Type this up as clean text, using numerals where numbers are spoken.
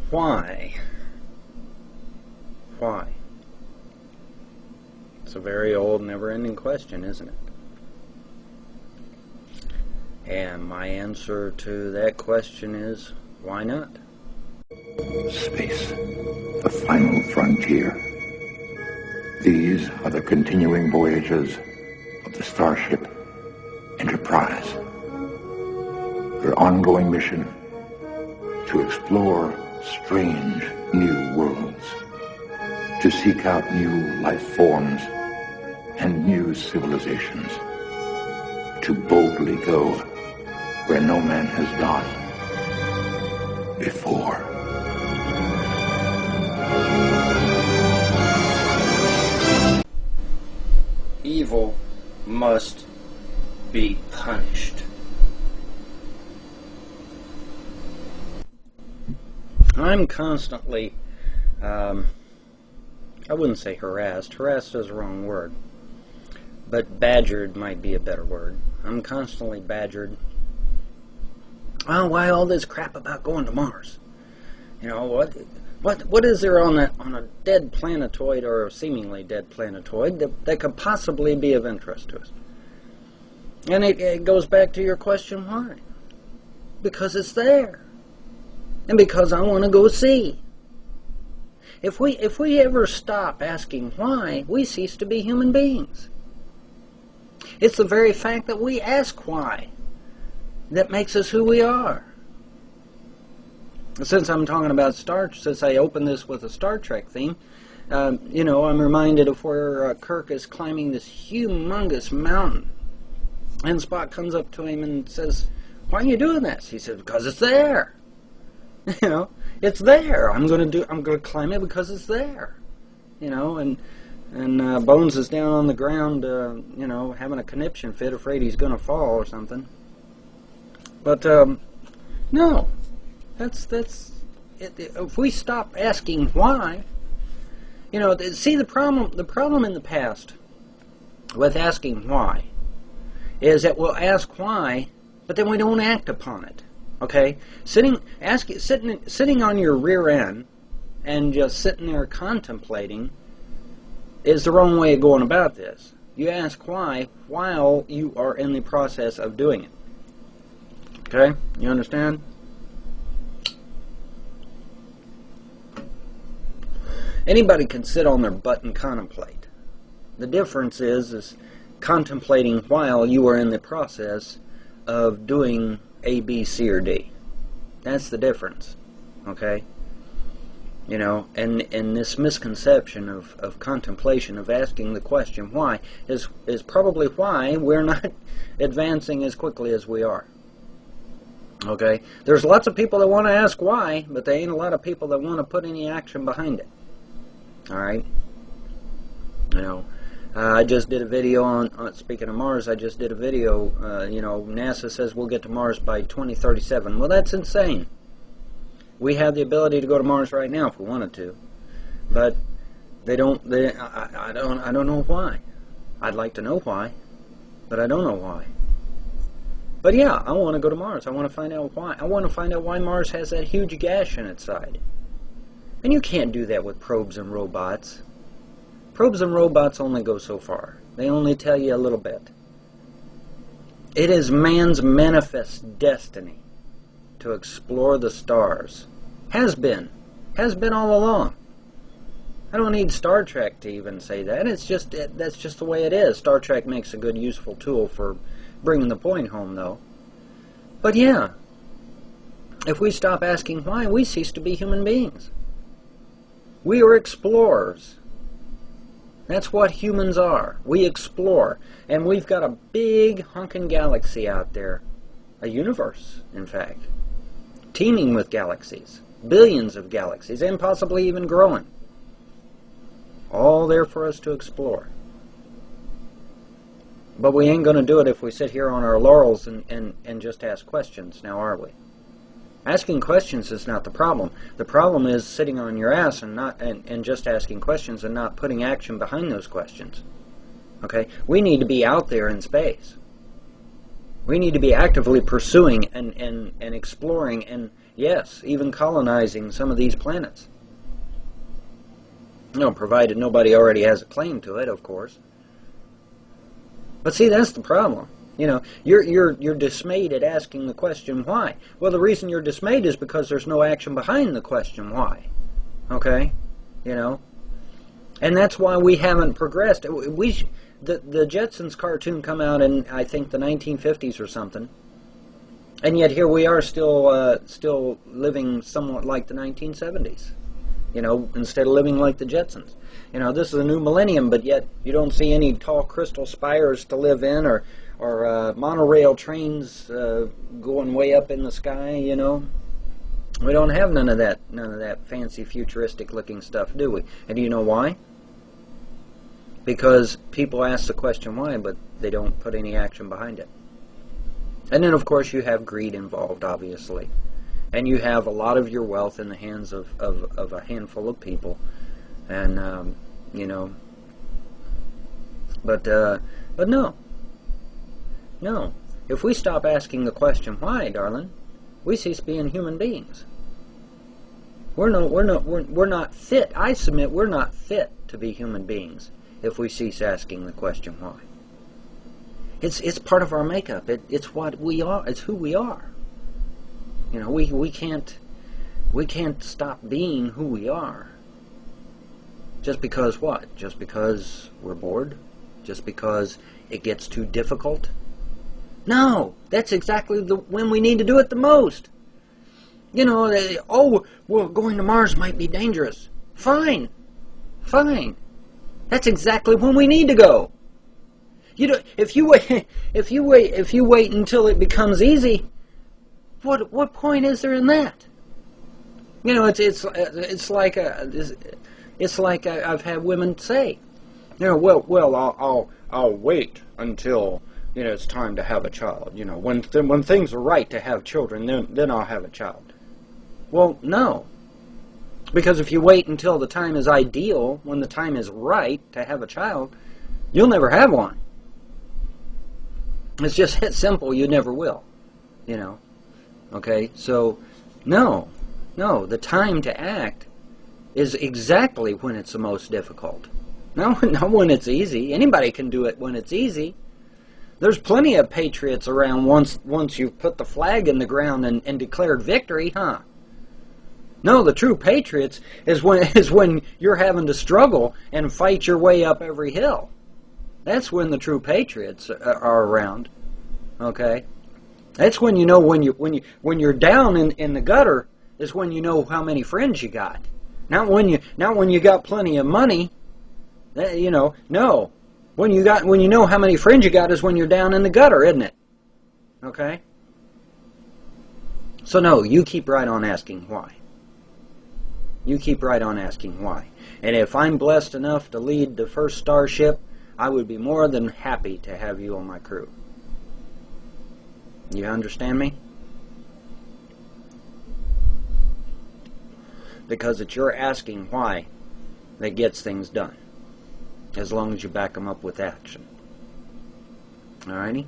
Why? Why? It's a very old, never-ending question, isn't it? And my answer to that question is, why not? Space, the final frontier. These are the continuing voyages of the starship Enterprise. Their ongoing mission to explore strange new worlds, to seek out new life forms and new civilizations, to boldly go where no man has gone before. Evil must be punished. I'm constantly, I wouldn't say harassed. Harassed is the wrong word. But badgered might be a better word. I'm constantly badgered. Oh, why all this crap about going to Mars? You know, what is there on a dead planetoid or a seemingly dead planetoid that could possibly be of interest to us? And it goes back to your question, why? Because it's there. And because I want to go see. If we ever stop asking why, we cease to be human beings. It's the very fact that we ask why that makes us who we are. Since I'm talking about since I opened this with a Star Trek theme, you know, I'm reminded of where Kirk is climbing this humongous mountain. And Spock comes up to him and says, "Why are you doing this?" He says, "Because it's there." You know, it's there. I'm going to climb it because it's there. You know, and Bones is down on the ground, you know, having a conniption fit, afraid he's going to fall or something. But no, that's it. If we stop asking why, you know, see the problem in the past with asking why is that we'll ask why, but then we don't act upon it. Okay, sitting on your rear end and just sitting there contemplating is the wrong way of going about this. You ask why while you are in the process of doing it. Okay, you understand? Anybody can sit on their butt and contemplate. The difference is contemplating while you are in the process of doing A, B, C, or D. That's the difference. Okay? You know, and this misconception of contemplation, of asking the question why, is probably why we're not advancing as quickly as we are. Okay? There's lots of people that want to ask why, but there ain't a lot of people that want to put any action behind it. Alright? You know, I just did a video on speaking of Mars, I just did a video, you know, NASA says we'll get to Mars by 2037. Well, that's insane. We have the ability to go to Mars right now if we wanted to. But I don't know why. I'd like to know why, but I don't know why. But yeah, I want to go to Mars. I want to find out why. I want to find out why Mars has that huge gash in its side. And you can't do that with probes and robots. Probes and robots only go so far. They only tell you a little bit. It is man's manifest destiny to explore the stars. Has been all along. I don't need Star Trek to even say that. It's just that's just the way it is. Star Trek makes a good, useful tool for bringing the point home, though. But yeah, if we stop asking why, we cease to be human beings. We are explorers. That's what humans are. We explore. And we've got a big honking galaxy out there. A universe, in fact. Teeming with galaxies. Billions of galaxies. And possibly even growing. All there for us to explore. But we ain't going to do it if we sit here on our laurels and just ask questions, now are we? Asking questions is not the problem. The problem is sitting on your ass and just asking questions and not putting action behind those questions. Okay? We need to be out there in space. We need to be actively pursuing and exploring and Yes, even colonizing some of these planets. You know, provided nobody already has a claim to it, of course. But see, that's the problem. You know, you're dismayed at asking the question why. Well, the reason you're dismayed is because there's no action behind the question why. Okay, you know, and that's why we haven't progressed. The Jetsons cartoon come out in, I think, the 1950s or something, and yet here we are still living somewhat like the 1970s. You know, instead of living like the Jetsons. You know, this is a new millennium, but yet you don't see any tall crystal spires to live in, or monorail trains going way up in the sky. You know, we don't have none of that fancy futuristic looking stuff, do we? And do you know why? Because people ask the question why, but they don't put any action behind it. And then, of course, you have greed involved, obviously. And you have a lot of your wealth in the hands of a handful of people. And, you know, but no. No. If we stop asking the question why, darling, we cease being human beings. We're not fit. I submit we're not fit to be human beings if we cease asking the question why. It's part of our makeup. It's what we are. It's who we are. You know, we can't stop being who we are. Just because what? Just because we're bored? Just because it gets too difficult? No, that's exactly when we need to do it the most. You know, oh, well, going to Mars might be dangerous. Fine. That's exactly when we need to go. You know, if you wait until it becomes easy, what point is there in that? You know, it's like I've had women say, you know, well, I'll wait until, you know, it's time to have a child. You know, when things are right to have children, then I'll have a child. Well, no, because if you wait until the time is ideal, when the time is right to have a child, you'll never have one. It's just that simple. You never will. You know. Okay, so no, the time to act is exactly when it's the most difficult. Not when it's easy. Anybody can do it when it's easy. There's plenty of patriots around once you've put the flag in the ground and declared victory, huh? No, the true patriots is when you're having to struggle and fight your way up every hill. That's when the true patriots are around. Okay? That's when you know when you're down in the gutter is when you know how many friends you got. Not when you got plenty of money. You know, no. When you know how many friends you got is when you're down in the gutter, isn't it? Okay? So no, you keep right on asking why. You keep right on asking why. And if I'm blessed enough to lead the first starship, I would be more than happy to have you on my crew. You understand me? Because it's your asking why that gets things done. As long as you back them up with action. Alrighty?